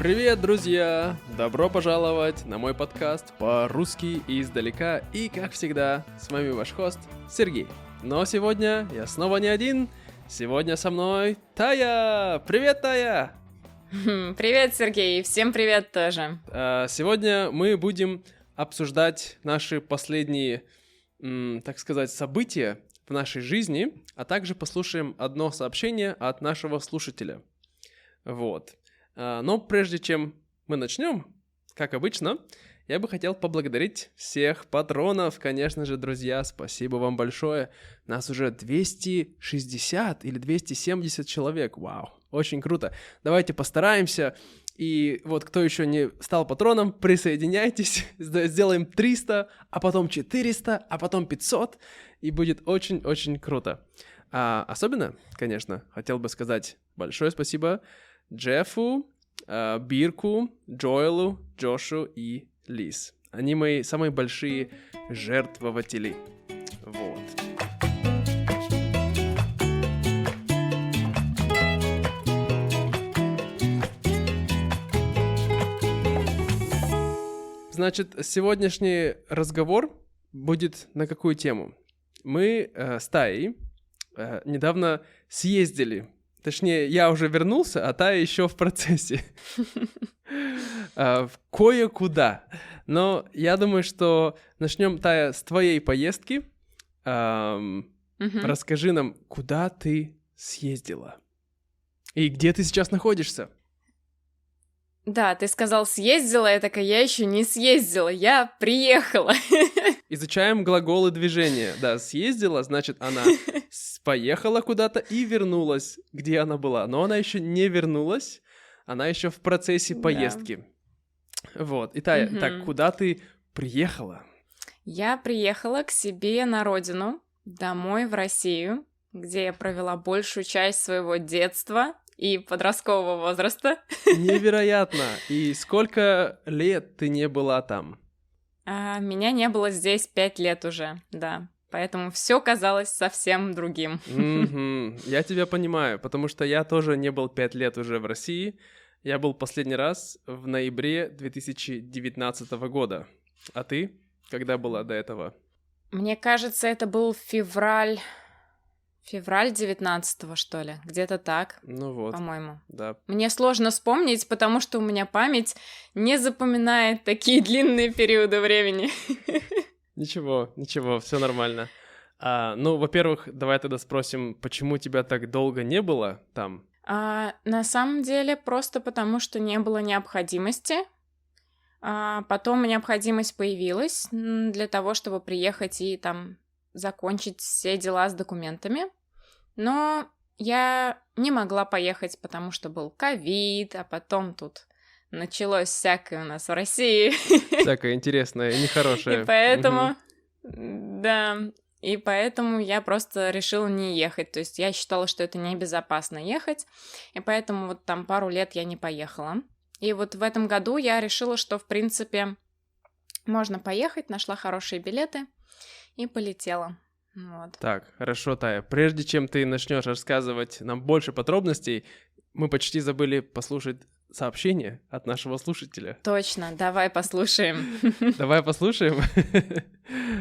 Привет, друзья! Добро пожаловать на мой подкаст по-русски издалека. И, как всегда, с вами ваш хост Сергей. Но сегодня я снова не один. Сегодня со мной Тая! Привет, Тая! Привет, Сергей! Всем привет тоже! Сегодня мы будем обсуждать наши последние, так сказать, события в нашей жизни, а также послушаем одно сообщение от нашего слушателя. Вот. Но прежде чем мы начнем, как обычно, я бы хотел поблагодарить всех патронов, конечно же, друзья, спасибо вам большое. Нас уже 260 или 270 человек, вау, очень круто. Давайте постараемся, и вот кто еще не стал патроном, присоединяйтесь, сделаем 300, а потом 400, а потом 500, и будет очень-очень круто. Особенно, конечно, хотел бы сказать большое спасибо Джеффу, Бирку, Джоэлу, Джошу и Лиз. Они мои самые большие жертвователи. Вот. Значит, сегодняшний разговор будет на какую тему? Мы с Таей недавно съездили. Точнее, я уже вернулся, а Тая еще в процессе. Кое-куда. Но я думаю, что начнем, Тая, с твоей поездки. Расскажи нам, куда ты съездила? И где ты сейчас находишься? Да, ты сказал съездила, я такая, я еще не съездила, я приехала. Изучаем глаголы движения. Да, съездила, значит, она поехала куда-то и вернулась, где она была. Но она еще не вернулась, она еще в процессе поездки. Да. Вот. И Тая, так, куда ты приехала? Я приехала к себе на родину, домой в Россию, где я провела большую часть своего детства и подросткового возраста. Невероятно! И сколько лет ты не была там? Меня не было здесь 5 лет уже, да. Поэтому все казалось совсем другим. Я тебя понимаю, потому что я тоже не был 5 лет уже в России. Я был последний раз в ноябре 2019 года. А ты? Когда была до этого? Мне кажется, это был февраль 19-го, что ли. Где-то так. Ну вот. По-моему. Да. Мне сложно вспомнить, потому что у меня память не запоминает такие длинные периоды времени. Ничего, все нормально. Ну, во-первых, давай тогда спросим, почему тебя так долго не было там? На самом деле, просто потому, что не было необходимости. Потом необходимость появилась для того, чтобы приехать и там закончить все дела с документами. Но я не могла поехать, потому что был ковид, а потом тут началось всякое у нас в России. Всякое интересное и нехорошее. И поэтому, да, и поэтому я просто решила не ехать. То есть я считала, что это небезопасно ехать, и поэтому вот там пару лет я не поехала. И вот в этом году я решила, что, в принципе, можно поехать, нашла хорошие билеты и полетела. Вот. Так, хорошо, Тая. Прежде чем ты начнешь рассказывать нам больше подробностей, мы почти забыли послушать сообщение от нашего слушателя. Точно, давай послушаем. Давай послушаем,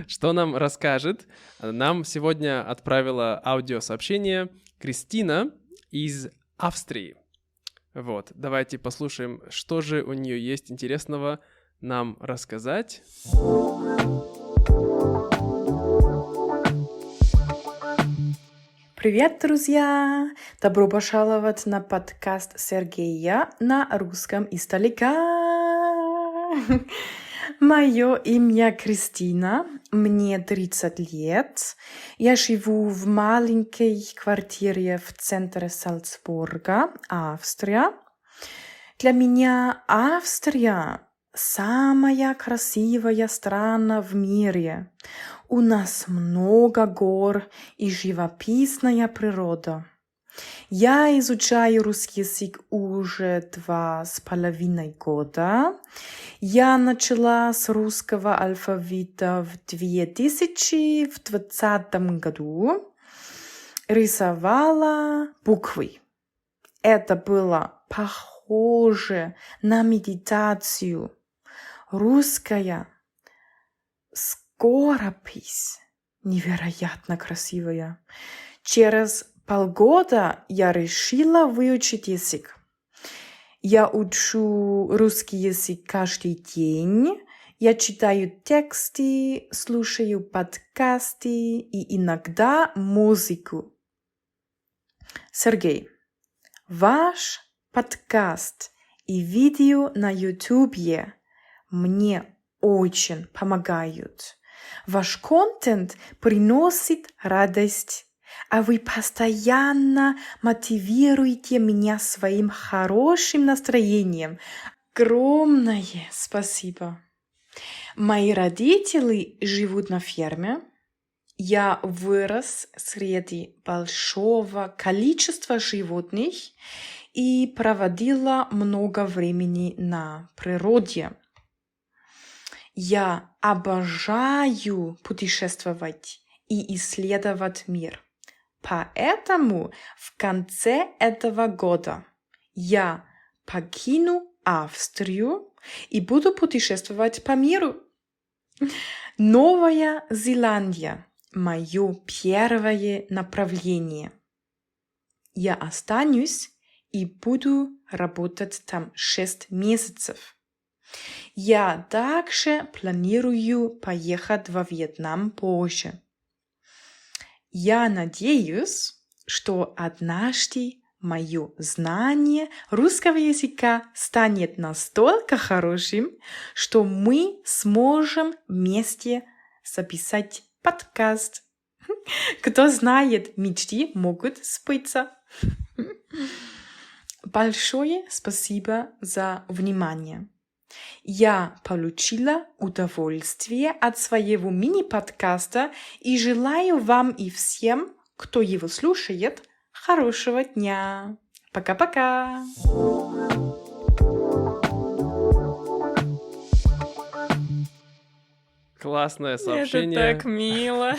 что нам расскажет. Нам сегодня отправила аудиосообщение Кристина из Австрии. Вот, давайте послушаем, что же у нее есть интересного нам рассказать. Привет, друзья! Добро пожаловать на подкаст Сергея на русском издалека. Мое имя Кристина, мне 30 лет. Я живу в маленькой квартире в центре Зальцбурга, Австрия. Для меня Австрия самая красивая страна в мире. У нас много гор и живописная природа. Я изучаю русский язык уже 2,5 года. Я начала с русского алфавита в 2020 году. Рисовала буквы. Это было похоже похоже на медитацию. Русская скоропись невероятно красивая. Через полгода я решила выучить язык. Я учу русский язык каждый день. Я читаю тексты, слушаю подкасты и иногда музыку. Сергей, ваш подкаст и видео на YouTube мне очень помогают. Ваш контент приносит радость, а вы постоянно мотивируете меня своим хорошим настроением. Огромное спасибо. Мои родители живут на ферме. Я вырос среди большого количества животных и проводила много времени на природе. Я обожаю путешествовать и исследовать мир. Поэтому в конце этого года я покину Австрию и буду путешествовать по миру. Новая Зеландия – мое первое направление. Я останусь и буду работать там 6 месяцев. Я также планирую поехать во Вьетнам позже. Я надеюсь, что однажды мое знание русского языка станет настолько хорошим, что мы сможем вместе записать подкаст. Кто знает, мечты могут сбыться. Большое спасибо за внимание. Я получила удовольствие от своего мини-подкаста и желаю вам и всем, кто его слушает, хорошего дня. Пока-пока! Классное сообщение. Это так мило.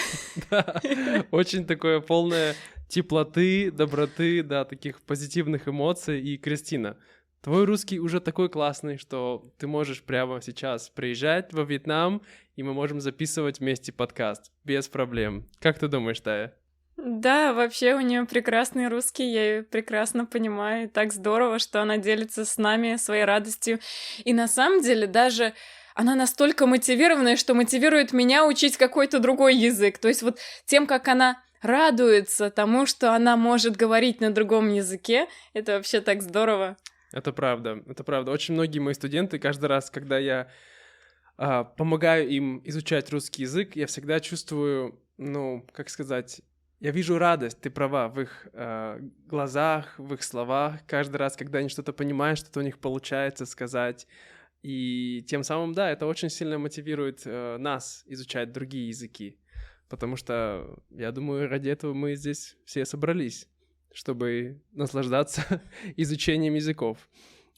Да, очень такое полное теплоты, доброты, да, таких позитивных эмоций. И, Кристина, твой русский уже такой классный, что ты можешь прямо сейчас приезжать во Вьетнам, и мы можем записывать вместе подкаст без проблем. Как ты думаешь, Тая? Да, вообще у нее прекрасный русский, я ее прекрасно понимаю. Так здорово, что она делится с нами своей радостью. И на самом деле даже она настолько мотивированная, что мотивирует меня учить какой-то другой язык. То есть вот тем, как она радуется тому, что она может говорить на другом языке, это вообще так здорово. Это правда, это правда. Очень многие мои студенты, каждый раз, когда я помогаю им изучать русский язык, я всегда чувствую, как сказать, я вижу радость, ты права, в их глазах, в их словах, каждый раз, когда они что-то понимают, что-то у них получается сказать. И тем самым, да, это очень сильно мотивирует нас изучать другие языки, потому что, я думаю, ради этого мы здесь все собрались, чтобы наслаждаться изучением языков.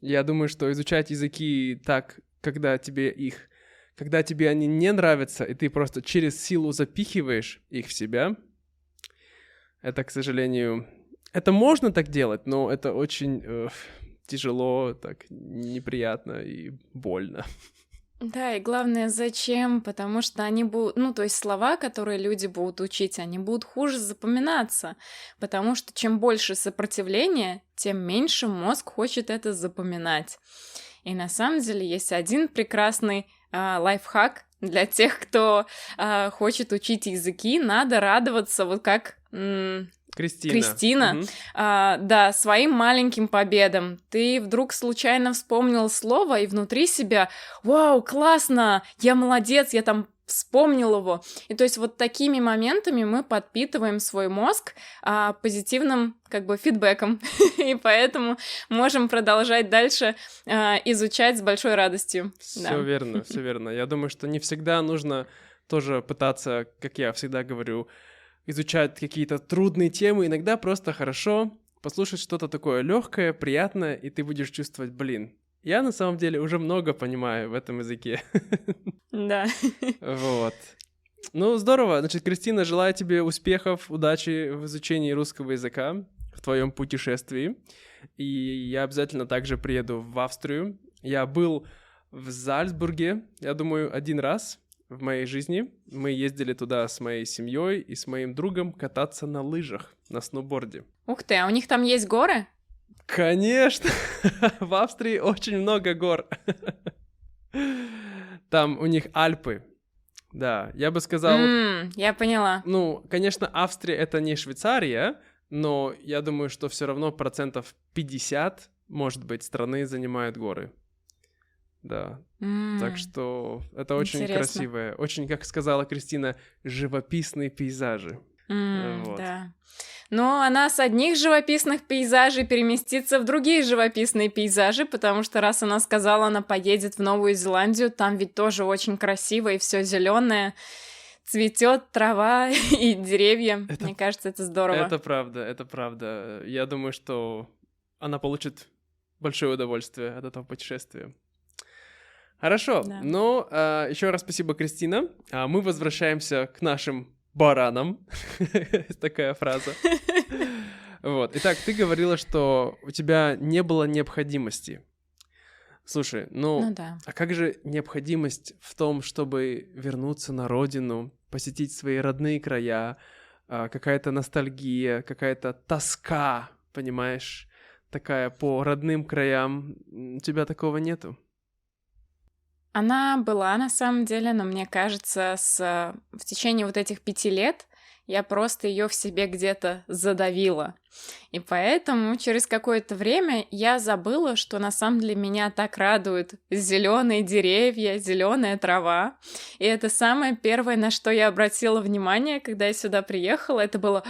Я думаю, что изучать языки так, когда тебе они не нравятся, и ты просто через силу запихиваешь их в себя, это, к сожалению, это можно так делать, но это очень тяжело, так неприятно и больно. Да, и главное, зачем? Потому что они будут, то есть слова, которые люди будут учить, они будут хуже запоминаться. Потому что чем больше сопротивления, тем меньше мозг хочет это запоминать. И на самом деле есть один прекрасный лайфхак для тех, кто хочет учить языки. Надо радоваться, вот как Кристина. Угу. Да, своим маленьким победам. Ты вдруг случайно вспомнил слово, и внутри себя: «Вау, классно! Я молодец, я там вспомнил его». И то есть вот такими моментами мы подпитываем свой мозг позитивным фидбэком. И поэтому можем продолжать дальше изучать с большой радостью. Все верно, все верно. Я думаю, что не всегда нужно тоже пытаться, как я всегда говорю, изучать какие-то трудные темы. Иногда просто хорошо послушать что-то такое легкое, приятное, и ты будешь чувствовать, я на самом деле уже много понимаю в этом языке. Да. Вот. Здорово. Значит, Кристина, желаю тебе успехов, удачи в изучении русского языка. в твоем путешествии. И я обязательно также приеду в Австрию. Я был в Зальцбурге, я думаю, один раз в моей жизни. Мы ездили туда с моей семьей и с моим другом кататься на лыжах, на сноуборде. Ух ты, а у них там есть горы? Конечно! В Австрии очень много гор. Там у них Альпы. Да, я бы сказал... Я поняла. Ну, конечно, Австрия — это не Швейцария, но я думаю, что все равно 50%, может быть, страны занимают горы. Да, так что это очень Интересно. красивое, очень, как сказала Кристина, живописные пейзажи. Вот. Да. Но она с одних живописных пейзажей переместится в другие живописные пейзажи, потому что раз она сказала, она поедет в Новую Зеландию, там ведь тоже очень красиво и все зеленое, цветет трава и деревья. Мне кажется, это здорово. Это правда. Я думаю, что она получит большое удовольствие от этого путешествия. Хорошо, Да. ну, еще раз спасибо, Кристина. Мы возвращаемся к нашим баранам. Такая фраза. Вот. Итак, ты говорила, что у тебя не было необходимости. Слушай, Ну да. а как же необходимость в том, чтобы вернуться на родину, посетить свои родные края, какая-то ностальгия, какая-то тоска, понимаешь, такая по родным краям? У тебя такого нету? Она была на самом деле, но мне кажется, в течение вот этих 5 лет я просто ее в себе где-то задавила. И поэтому через какое-то время я забыла, что на самом деле меня так радуют зеленые деревья, зеленая трава. И это самое первое, на что я обратила внимание, когда я сюда приехала. Это было: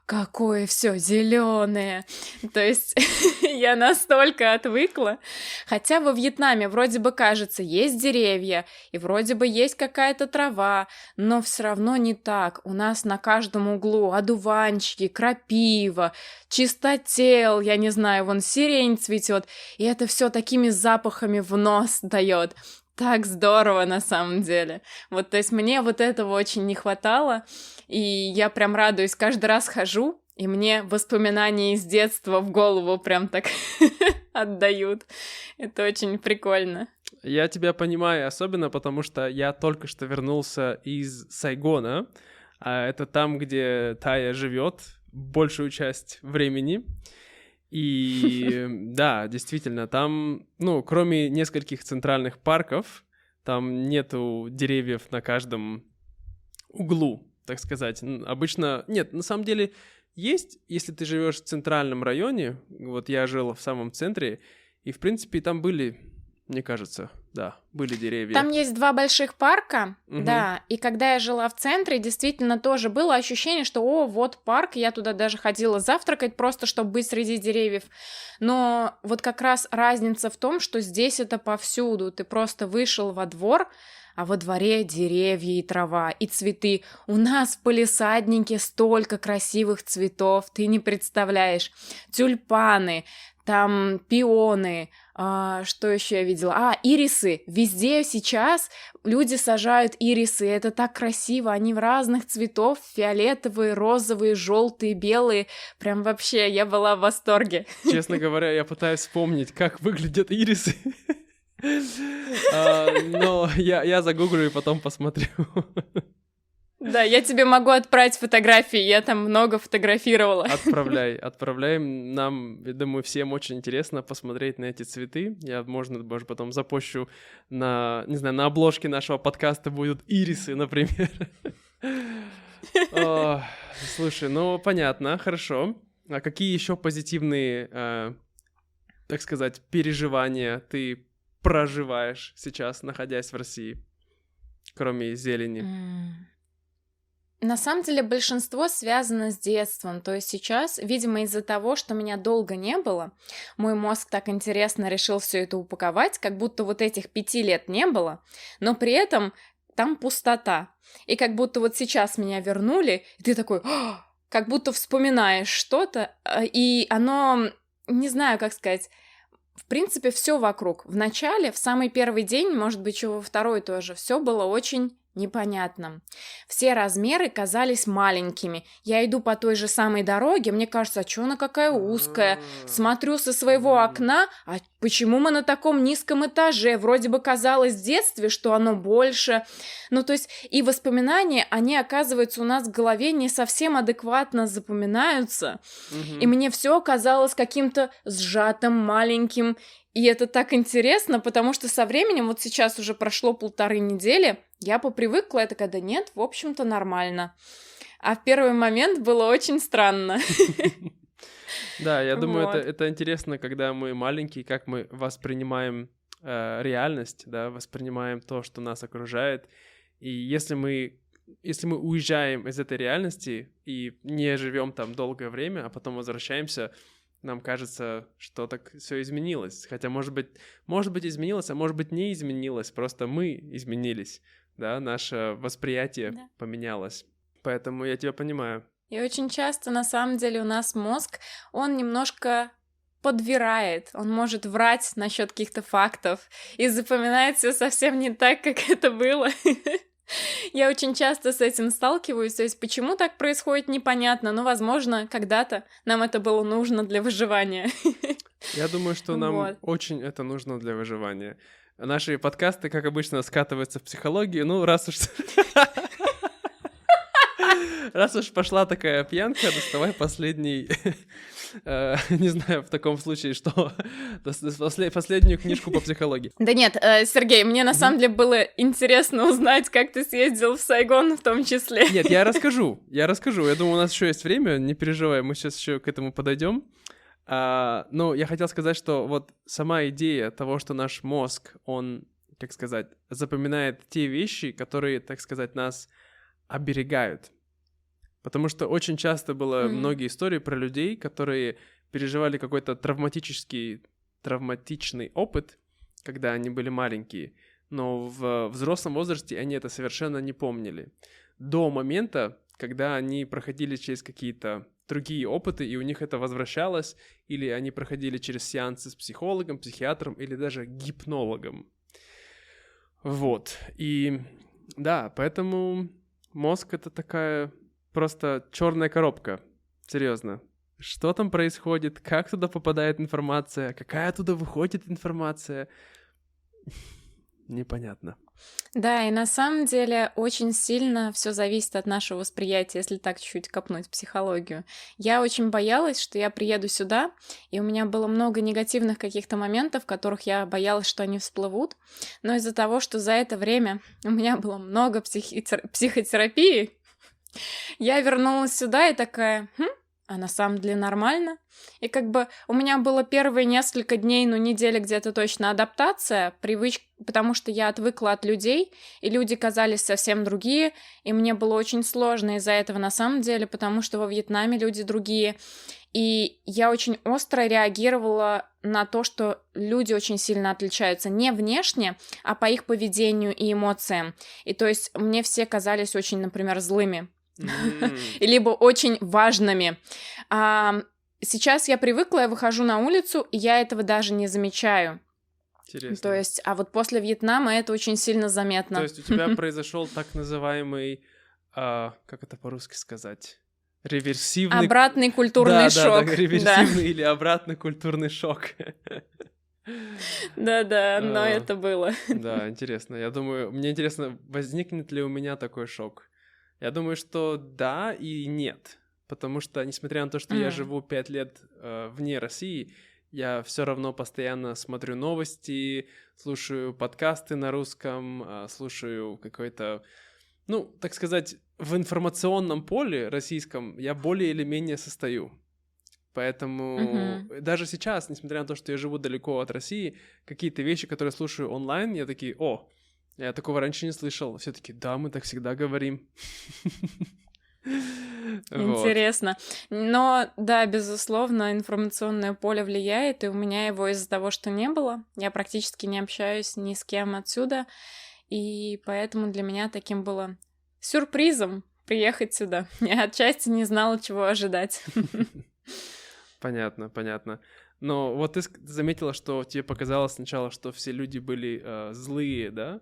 какое все зеленое. То есть я настолько отвыкла. Хотя во Вьетнаме вроде бы кажется, есть деревья, и вроде бы есть какая-то трава, но все равно не так. У нас на каждом углу одуванчики, крапива, чистотел, я не знаю, вон сирень цветет, и это все такими запахами в нос дает. Так здорово на самом деле. Вот, то есть мне вот этого очень не хватало, и я прям радуюсь, каждый раз хожу, и мне воспоминания из детства в голову прям так отдают. Это очень прикольно. Я тебя понимаю, особенно потому что я только что вернулся из Сайгона, а это там, где Тая живет большую часть времени. И да, действительно, там, ну, кроме нескольких центральных парков, там нету деревьев на каждом углу, так сказать. Обычно, нет, на самом деле есть, если ты живешь в центральном районе, вот я жил в самом центре, и, в принципе, там были, мне кажется, да, были деревья. Там есть 2 больших парка, Мгм. да, и когда я жила в центре, действительно тоже было ощущение, что, о, вот парк, я туда даже ходила завтракать просто, чтобы быть среди деревьев, но вот как раз разница в том, что здесь это повсюду, ты просто вышел во двор, а во дворе деревья и трава, и цветы. У нас в палисаднике столько красивых цветов, ты не представляешь. Тюльпаны, там пионы, что еще я видела? Ирисы. Везде сейчас люди сажают ирисы, это так красиво, они в разных цветов, фиолетовые, розовые, желтые, белые. Прям вообще, я была в восторге. Честно говоря, я пытаюсь вспомнить, как выглядят ирисы. Но я загуглю и потом посмотрю. Да, я тебе могу отправить фотографии, я там много фотографировала. Отправляй. Нам, я думаю, всем очень интересно посмотреть на эти цветы. Я, может, потом запущу на, не знаю, на обложке нашего подкаста будут ирисы, например. Слушай, ну, понятно, хорошо. А какие еще позитивные, так сказать, переживания ты проживаешь сейчас, находясь в России, кроме зелени? На самом деле большинство связано с детством, то есть сейчас, видимо, из-за того, что меня долго не было, мой мозг так интересно решил все это упаковать, как будто вот этих 5 лет не было, но при этом там пустота, и как будто вот сейчас меня вернули, и ты такой, как будто вспоминаешь что-то, и оно, не знаю, как сказать, в принципе, все вокруг. В начале, в самый первый день, может быть, еще во второй тоже, все было очень непонятном. Все размеры казались маленькими. Я иду по той же самой дороге, мне кажется, а чё она какая узкая? Смотрю со своего окна, а почему мы на таком низком этаже? Вроде бы казалось в детстве, что оно больше. Ну, то есть и воспоминания, они, оказывается, у нас в голове не совсем адекватно запоминаются. И мне все казалось каким-то сжатым, маленьким. И это так интересно, потому что со временем, вот сейчас уже прошло 1,5 недели, я попривыкла, я такая, да нет, в общем-то нормально. А в первый момент было очень странно. Да, я думаю, это интересно, когда мы маленькие, как мы воспринимаем реальность, да, воспринимаем то, что нас окружает. И если мы уезжаем из этой реальности и не живем там долгое время, а потом возвращаемся, нам кажется, что так все изменилось. Хотя, может быть, изменилось, а может быть, не изменилось. Просто мы изменились, да, наше восприятие поменялось. Поэтому я тебя понимаю. И очень часто, на самом деле, у нас мозг, он немножко подбирает, он может врать насчет каких-то фактов и запоминает все совсем не так, как это было. Я очень часто с этим сталкиваюсь, то есть почему так происходит, непонятно, но, возможно, когда-то нам это было нужно для выживания. Я думаю, что нам очень это нужно для выживания. Наши подкасты, как обычно, скатываются в психологию, ну, раз уж пошла такая пьянка, доставай последний, не знаю, в таком случае, что, последнюю книжку по психологии. Да нет, Сергей, мне на самом деле было интересно узнать, как ты съездил в Сайгон в том числе. Нет, я расскажу. Я думаю, у нас еще есть время, не переживай, мы сейчас еще к этому подойдем. Но я хотел сказать, что вот сама идея того, что наш мозг, он, как сказать, запоминает те вещи, которые, так сказать, нас оберегают. Потому что очень часто было многие истории про людей, которые переживали какой-то травматичный опыт, когда они были маленькие, но в взрослом возрасте они это совершенно не помнили. До момента, когда они проходили через какие-то другие опыты, и у них это возвращалось, или они проходили через сеансы с психологом, психиатром или даже гипнологом. Вот. И да, поэтому мозг — это такая просто черная коробка. Серьезно. Что там происходит? Как туда попадает информация? Какая оттуда выходит информация? Непонятно. Да, и на самом деле очень сильно все зависит от нашего восприятия, если так чуть-чуть копнуть в психологию. Я очень боялась, что я приеду сюда, и у меня было много негативных каких-то моментов, в которых я боялась, что они всплывут. Но из-за того, что за это время у меня было много психотерапии, я вернулась сюда и такая, а на самом деле нормально. И как бы у меня было первые несколько дней, недели где-то точно адаптация, привычка, потому что я отвыкла от людей, и люди казались совсем другие, и мне было очень сложно из-за этого на самом деле, потому что во Вьетнаме люди другие. И я очень остро реагировала на то, что люди очень сильно отличаются не внешне, а по их поведению и эмоциям. И то есть мне все казались очень, например, злыми. Либо очень важными. Сейчас я привыкла, я выхожу на улицу, и я этого даже не замечаю. Интересно. То есть, а вот после Вьетнама это очень сильно заметно. То есть у тебя произошел так называемый, как это по-русски сказать? Реверсивный... Обратный культурный шок. Да, реверсивный или обратный культурный шок. Да, но это было. Да, интересно. Я думаю, мне интересно, возникнет ли у меня такой шок. Я думаю, что да и нет. Потому что, несмотря на то, что я живу 5 лет вне России, я все равно постоянно смотрю новости, слушаю подкасты на русском, слушаю какой-то, так сказать, в информационном поле российском я более или менее состою. Поэтому даже сейчас, несмотря на то, что я живу далеко от России, какие-то вещи, которые слушаю онлайн, я такие, я такого раньше не слышал. Все таки да, мы так всегда говорим. Интересно. Но, да, безусловно, информационное поле влияет, и у меня его из-за того, что не было. Я практически не общаюсь ни с кем отсюда, и поэтому для меня таким было сюрпризом приехать сюда. Я отчасти не знала, чего ожидать. Понятно. Но вот ты заметила, что тебе показалось сначала, что все люди были злые, да?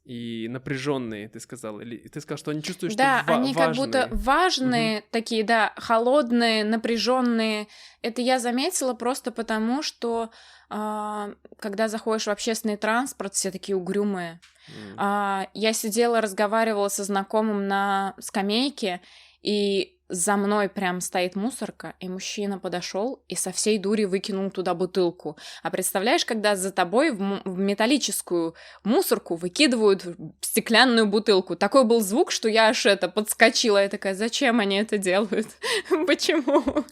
и напряженные, ты сказал, или ты сказал, что они чувствуют, Да, что они как будто важные, такие, да, холодные, напряженные. Это я заметила просто потому, что когда заходишь в общественный транспорт, все такие угрюмые. Я сидела, разговаривала со знакомым на скамейке, и за мной прям стоит мусорка, и мужчина подошел и со всей дури выкинул туда бутылку. А представляешь, когда за тобой в металлическую мусорку выкидывают стеклянную бутылку? Такой был звук, что я аж подскочила. Я такая, зачем они это делают? Почему?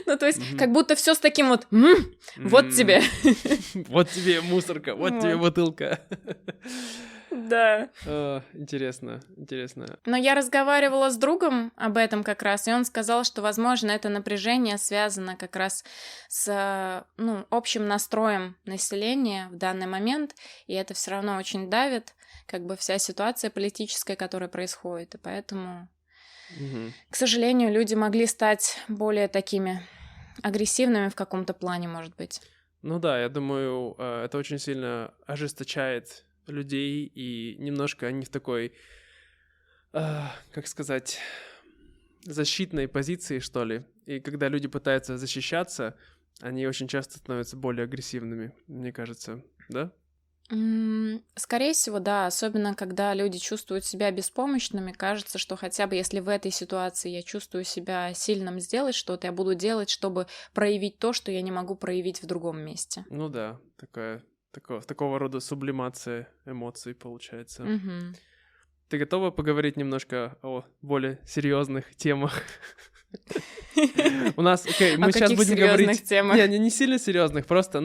Ну, то есть, как будто все с таким вот, вот тебе. Вот тебе мусорка, вот тебе бутылка. Да. Интересно. Но я разговаривала с другом об этом как раз, и он сказал, что, возможно, это напряжение связано как раз с общим настроем населения в данный момент, и это все равно очень давит, как бы вся ситуация политическая, которая происходит, и поэтому, к сожалению, люди могли стать более такими агрессивными в каком-то плане, может быть. Ну да, я думаю, это очень сильно ожесточает людей, и немножко они в такой, как сказать, защитной позиции, что ли. И когда люди пытаются защищаться, они очень часто становятся более агрессивными, мне кажется, да? Скорее всего, да, особенно когда люди чувствуют себя беспомощными, кажется, что хотя бы если в этой ситуации я чувствую себя сильным сделать что-то, я буду делать, чтобы проявить то, что я не могу проявить в другом месте. Ну да, такого рода сублимация эмоций получается. Ты готова поговорить немножко о более серьезных темах? У нас, мы сейчас будем говорить... Не сильно серьезных, просто,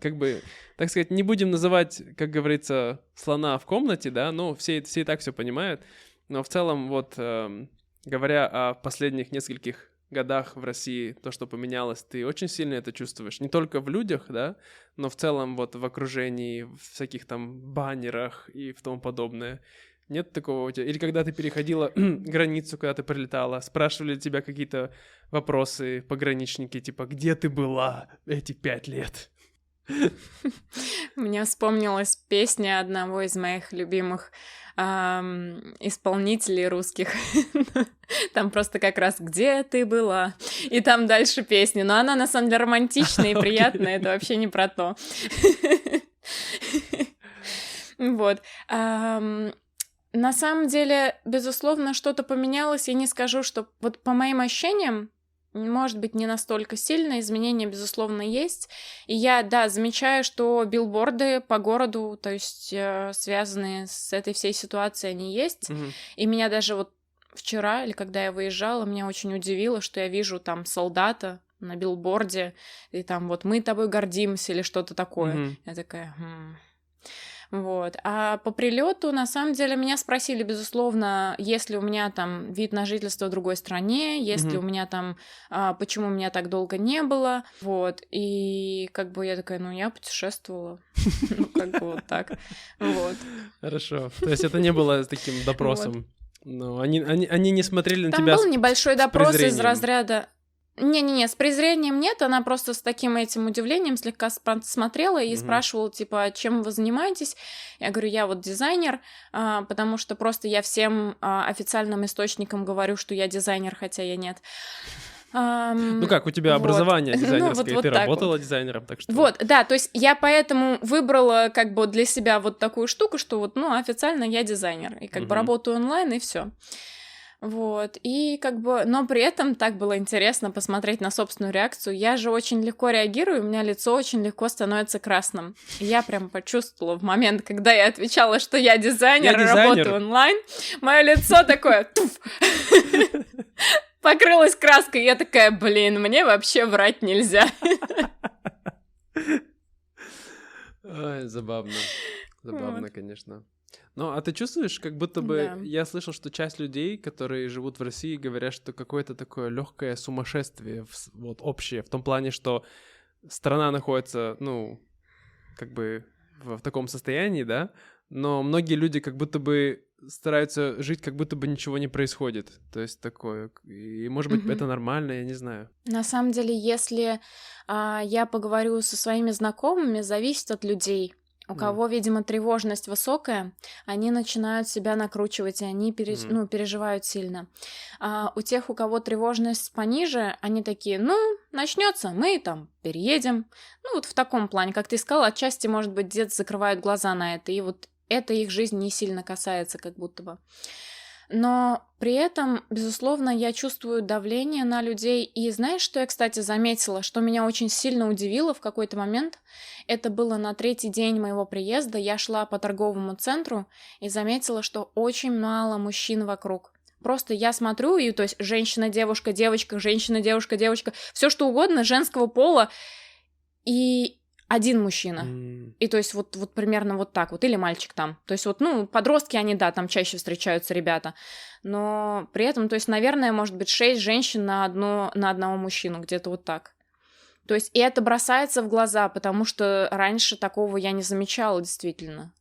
как бы, так сказать, не будем называть, как говорится, слона в комнате, да, все и так все понимают, но в целом, говоря о последних нескольких годах в России, то, что поменялось, ты очень сильно это чувствуешь. Не только в людях, да, но в целом в окружении, в всяких там баннерах и в тому подобное. Нет такого у тебя? Или когда ты переходила границу, когда ты прилетала, спрашивали тебя какие-то вопросы, пограничники, типа, где ты была эти 5 лет? Мне вспомнилась песня одного из моих любимых исполнителей русских. Там просто как раз «Где ты была?» И там дальше песня. Но она на самом деле романтичная и приятная. Это вообще не про то. Вот. На самом деле, безусловно, что-то поменялось. Я не скажу, что по моим ощущениям, может быть, не настолько сильно, изменения, безусловно, есть. И я, замечаю, что билборды по городу, то есть связанные с этой всей ситуацией, они есть. И меня даже вчера, или когда я выезжала, меня очень удивило, что я вижу там солдата на билборде, и там мы тобой гордимся, или что-то такое. Я такая... Вот. А по прилету, на самом деле, меня спросили, безусловно, есть ли у меня там вид на жительство в другой стране, есть ли у меня там, почему меня так долго не было, вот. И как бы я такая, я путешествовала, как бы вот так, вот. Хорошо. То есть это не было таким допросом? Но они не смотрели на тебя с презрением? Там был небольшой допрос из разряда... Не-не-не, с презрением нет, она просто с таким этим удивлением слегка смотрела и спрашивала, типа, чем вы занимаетесь? Я говорю, я дизайнер, потому что просто я всем официальным источникам говорю, что я дизайнер, хотя я нет. Как, у тебя образование дизайнерское, ты работала дизайнером, так что... Вот, да, то есть я поэтому выбрала как бы для себя такую штуку, что официально я дизайнер, и как бы работаю онлайн, и все. Вот, и как бы, но при этом так было интересно посмотреть на собственную реакцию. Я же очень легко реагирую, у меня лицо очень легко становится красным. И я прям почувствовала в момент, когда я отвечала, что я дизайнер, работаю онлайн, мое лицо такое покрылось краской. Я такая, мне вообще врать нельзя. Ой, забавно, конечно. Ну, а ты чувствуешь, как будто бы... Я слышал, что часть людей, которые живут в России, говорят, что какое-то такое легкое сумасшествие общее, в том плане, что страна находится, как бы в таком состоянии, да, но многие люди как будто бы стараются жить, как будто бы ничего не происходит. То есть такое. И, может быть, это нормально, я не знаю. На самом деле, если я поговорю со своими знакомыми, зависит от людей. У кого, видимо, тревожность высокая, они начинают себя накручивать, и они переживают сильно. А у тех, у кого тревожность пониже, они такие, начнется, мы там переедем. Вот в таком плане, как ты сказала, отчасти, может быть, где-то закрывают глаза на это, и вот это их жизнь не сильно касается, как будто бы. Но при этом, безусловно, я чувствую давление на людей. И знаешь, что я, кстати, заметила, что меня очень сильно удивило в какой-то момент? Это было на 3-й день моего приезда. Я шла по торговому центру и заметила, что очень мало мужчин вокруг. Просто я смотрю, и то есть женщина, девушка, девочка, женщина, девушка, девочка, все что угодно женского пола, и один мужчина. И то есть вот примерно вот так вот, или мальчик там. То есть подростки, они, да, там чаще встречаются ребята. Но при этом, то есть, наверное, может быть 6 женщин на одного мужчину, где-то вот так. То есть, и это бросается в глаза, потому что раньше такого я не замечала, действительно.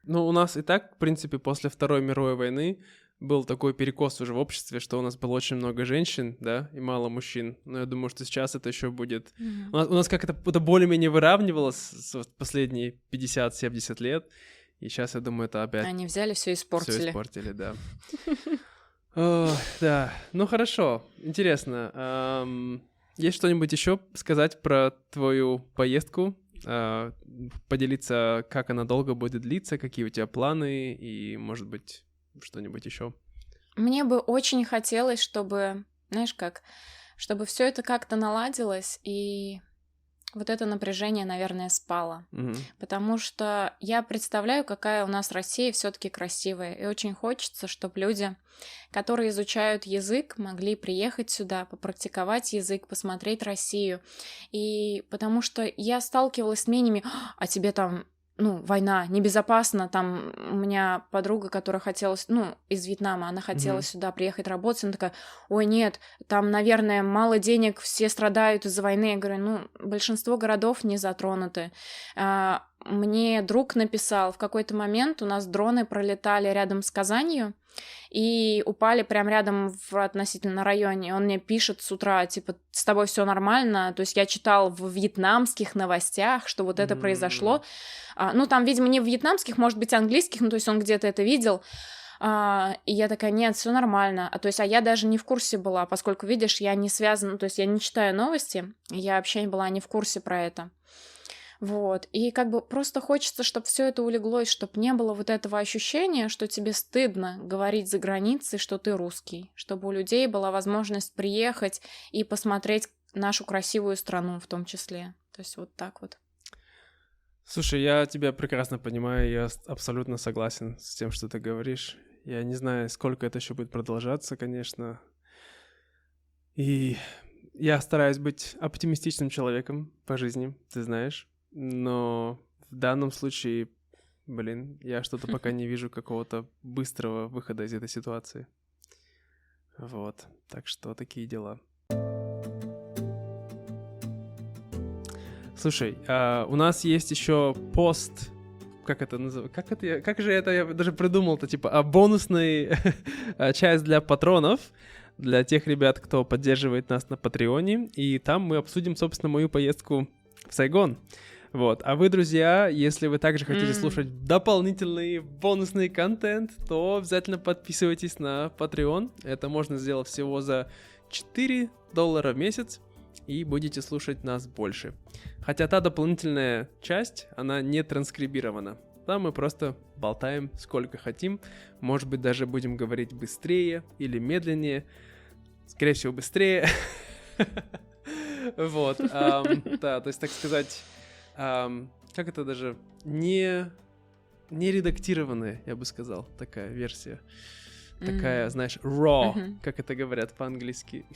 У нас и так, в принципе, после Второй мировой войны был такой перекос уже в обществе, что у нас было очень много женщин, да, и мало мужчин. Но я думаю, что сейчас это еще будет... У нас как это более-менее выравнивалось последние 50-70 лет, и сейчас, я думаю, это опять... Они взяли все испортили. Все испортили, да. Да, хорошо, интересно. Есть что-нибудь еще сказать про твою поездку? Поделиться, как она долго будет длиться, какие у тебя планы, и, может быть, что-нибудь еще? Мне бы очень хотелось, чтобы, знаешь как, чтобы все это как-то наладилось, и вот это напряжение, наверное, спало. Потому что я представляю, какая у нас Россия все-таки красивая, и очень хочется, чтобы люди, которые изучают язык, могли приехать сюда, попрактиковать язык, посмотреть Россию. И потому что я сталкивалась с мнениями, а тебе там... война, небезопасно, там у меня подруга, которая хотела, из Вьетнама, она хотела сюда приехать работать, она такая, ой, нет, там, наверное, мало денег, все страдают из-за войны. Я говорю, большинство городов не затронуты. Мне друг написал, в какой-то момент у нас дроны пролетали рядом с Казанью и упали прямо рядом относительно районе. Он мне пишет с утра, типа, с тобой все нормально? То есть я читал в вьетнамских новостях, что вот это произошло. Там, видимо, не в вьетнамских, может быть, английских, то есть он где-то это видел. И я такая, нет, все нормально. А я даже не в курсе была, поскольку, видишь, я не связана, то есть я не читаю новости, я вообще была не в курсе про это. Вот, и как бы просто хочется, чтобы все это улеглось, чтобы не было вот этого ощущения, что тебе стыдно говорить за границей, что ты русский, чтобы у людей была возможность приехать и посмотреть нашу красивую страну в том числе. То есть вот так вот. Слушай, я тебя прекрасно понимаю, я абсолютно согласен с тем, что ты говоришь. Я не знаю, сколько это еще будет продолжаться, конечно. И я стараюсь быть оптимистичным человеком по жизни, ты знаешь. Но в данном случае, я что-то пока не вижу какого-то быстрого выхода из этой ситуации. Вот, так что такие дела. Слушай, у нас есть еще пост, как это называется? Как же это я даже придумал-то, типа, бонусный часть для патронов, для тех ребят, кто поддерживает нас на Патреоне, и там мы обсудим, собственно, мою поездку в Сайгон. Вот. А вы, друзья, если вы также хотите слушать дополнительный бонусный контент, то обязательно подписывайтесь на Patreon. Это можно сделать всего за $4 в месяц, и будете слушать нас больше. Хотя та дополнительная часть, она не транскрибирована. Там мы просто болтаем сколько хотим. Может быть, даже будем говорить быстрее или медленнее. Скорее всего, быстрее. Вот. Да, то есть, так сказать... как это даже, не редактированная, я бы сказал, такая версия. Такая, знаешь, raw, как это говорят по-английски.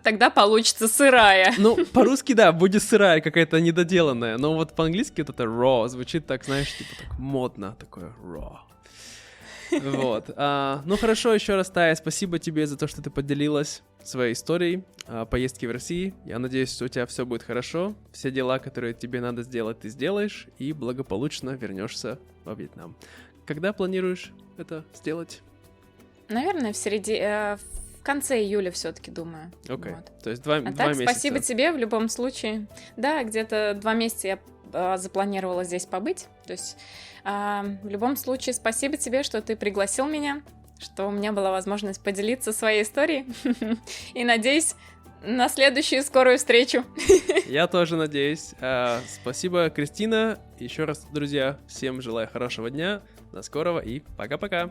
Тогда получится сырая. По-русски, да, будет сырая, какая-то недоделанная. Но вот по-английски вот это raw звучит так, знаешь, типа так модно, такое raw. Вот. Хорошо, еще раз, Тая, спасибо тебе за то, что ты поделилась своей историей поездки в России. Я надеюсь, что у тебя все будет хорошо. Все дела, которые тебе надо сделать, ты сделаешь, и благополучно вернешься во Вьетнам. Когда планируешь это сделать? Наверное, в конце июля все-таки, думаю. Окей. Вот. То есть 2 месяца. Спасибо тебе в любом случае. Да, где-то 2 месяца я запланировала здесь побыть. То есть в любом случае спасибо тебе, что ты пригласил меня, что у меня была возможность поделиться своей историей. И надеюсь на следующую скорую встречу. Я тоже надеюсь. Спасибо, Кристина. Еще раз, друзья, всем желаю хорошего дня. До скорого и пока-пока.